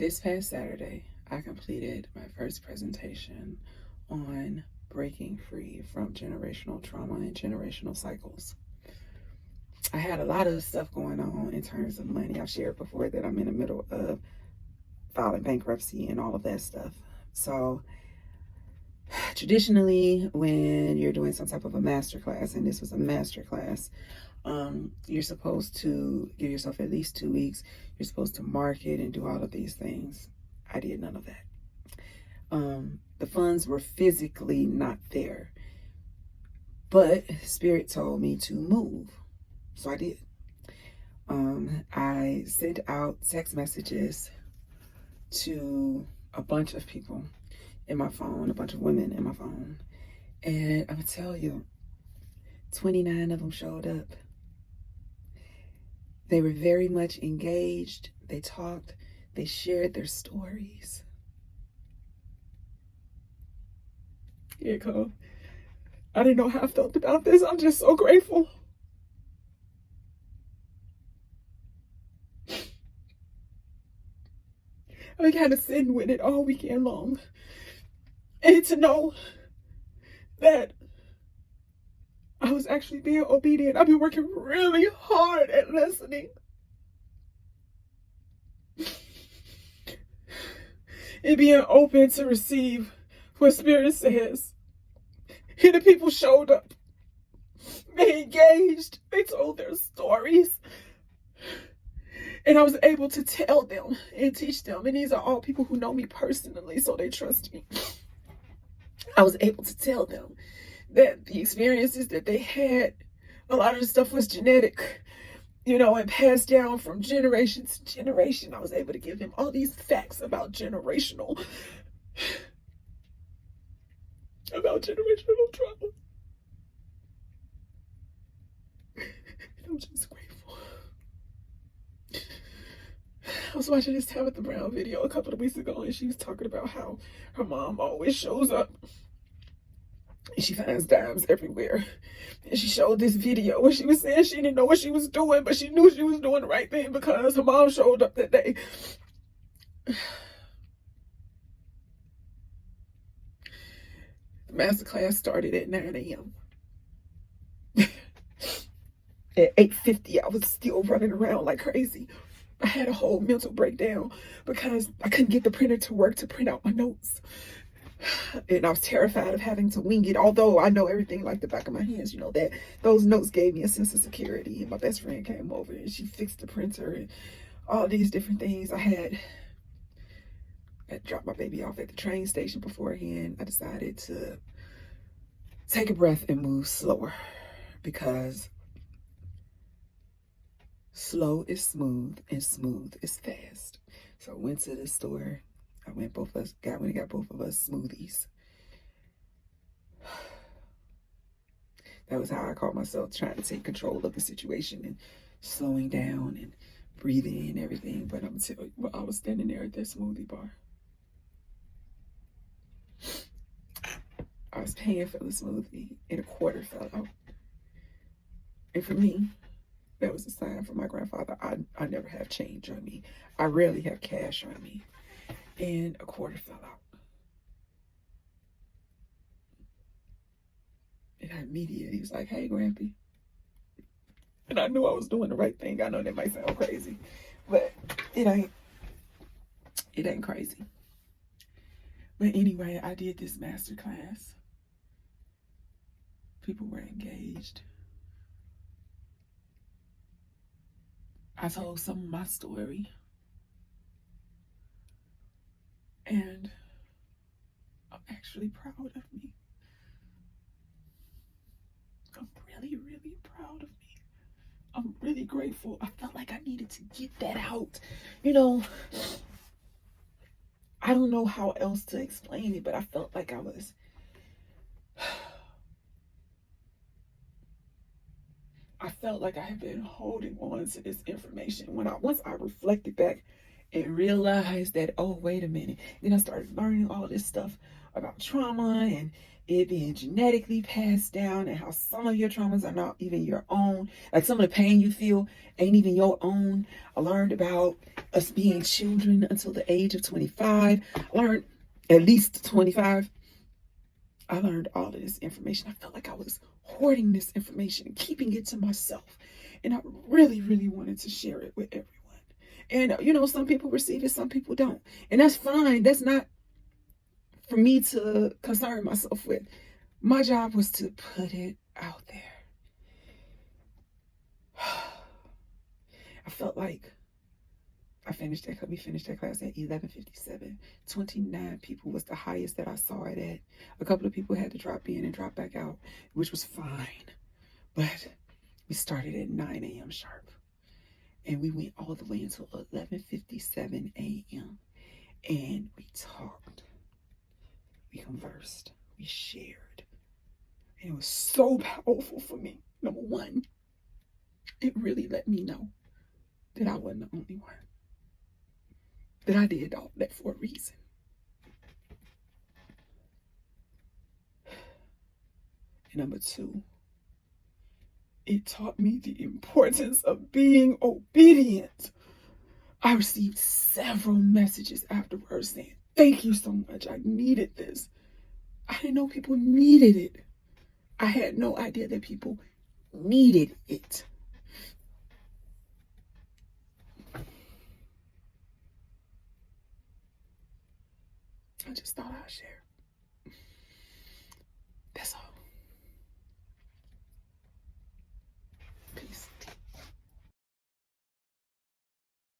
This past Saturday, I completed my first presentation on breaking free from generational trauma and generational cycles. I had a lot of stuff going on in terms of money. I've shared before that I'm in the middle of filing bankruptcy and all of that stuff. So traditionally, when you're doing some type of a masterclass, and this was a masterclass, you're supposed to give yourself at least 2 weeks. You're supposed to market and do all of these things. I did none of that. The funds were physically not there, but Spirit told me to move, so I did. I sent out text messages to a bunch of people in my phone, a bunch of women in my phone, and I'm gonna tell you, 29 of them showed up. They were very much engaged. They talked. They shared their stories. Here it comes. I didn't know how I felt about this. I'm just so grateful. I've been kind of sitting with it all weekend long. And to know that I was actually being obedient. I've been working really hard at listening. And being open to receive what Spirit says. And the people showed up. They engaged. They told their stories. And I was able to tell them and teach them. And these are all people who know me personally, so they trust me. I was able to tell them that the experiences that they had, a lot of the stuff was genetic, and passed down from generation to generation. I was able to give them all these facts about generational trauma. And I'm just grateful. I was watching this Tabitha Brown video a couple of weeks ago, and she was talking about how her mom always shows up and she finds dimes everywhere. And she showed this video where she was saying she didn't know what she was doing, but she knew she was doing the right thing because her mom showed up that day. The masterclass started at 9 a.m. At 8:50, I was still running around like crazy. I had a whole mental breakdown because I couldn't get the printer to work to print out my notes. And I was terrified of having to wing it, although I know everything like the back of my hands. That those notes gave me a sense of security. And my best friend came over and she fixed the printer and all these different things. I had dropped my baby off at the train station beforehand. I decided to take a breath and move slower because slow is smooth and smooth is fast. So I went to the store. I went got both of us smoothies. That was how I caught myself trying to take control of the situation and slowing down and breathing and everything. But I'm telling you, I was standing there at that smoothie bar. I was paying for the smoothie and a quarter fell out. And for me, that was a sign from my grandfather. I never have change on me. I rarely have cash on me. And a quarter fell out. And I immediately was like, "Hey, Grampy." And I knew I was doing the right thing. I know that might sound crazy, but it ain't crazy. But anyway, I did this master class. People were engaged. I told some of my story. And I'm actually proud of me. I'm really, really proud of me. I'm really grateful. I felt like I needed to get that out. I don't know how else to explain it, but I felt like I felt like I had been holding on to this information. Once I reflected back and realized that, oh, wait a minute. Then I started learning all this stuff about trauma and it being genetically passed down, and how some of your traumas are not even your own. Like some of the pain you feel ain't even your own. I learned about us being children until the age of 25. I learned at least 25. I learned all of this information. I felt like I was hoarding this information and keeping it to myself. And I really, really wanted to share it with everyone. And, some people receive it, some people don't. And that's fine. That's not for me to concern myself with. My job was to put it out there. I felt like we finished that class at 11:57. 29 people was the highest that I saw it at. A couple of people had to drop in and drop back out, which was fine. But we started at 9 a.m. sharp. And we went all the way until 11:57 a.m. And we talked. We conversed. We shared. And it was so powerful for me. Number one, it really let me know that I wasn't the only one. That I did all that for a reason. And number two, it taught me the importance of being obedient. I received several messages afterwards saying, "Thank you so much. I needed this." I didn't know people needed it. I had no idea that people needed it. I just thought I'd share. That's all.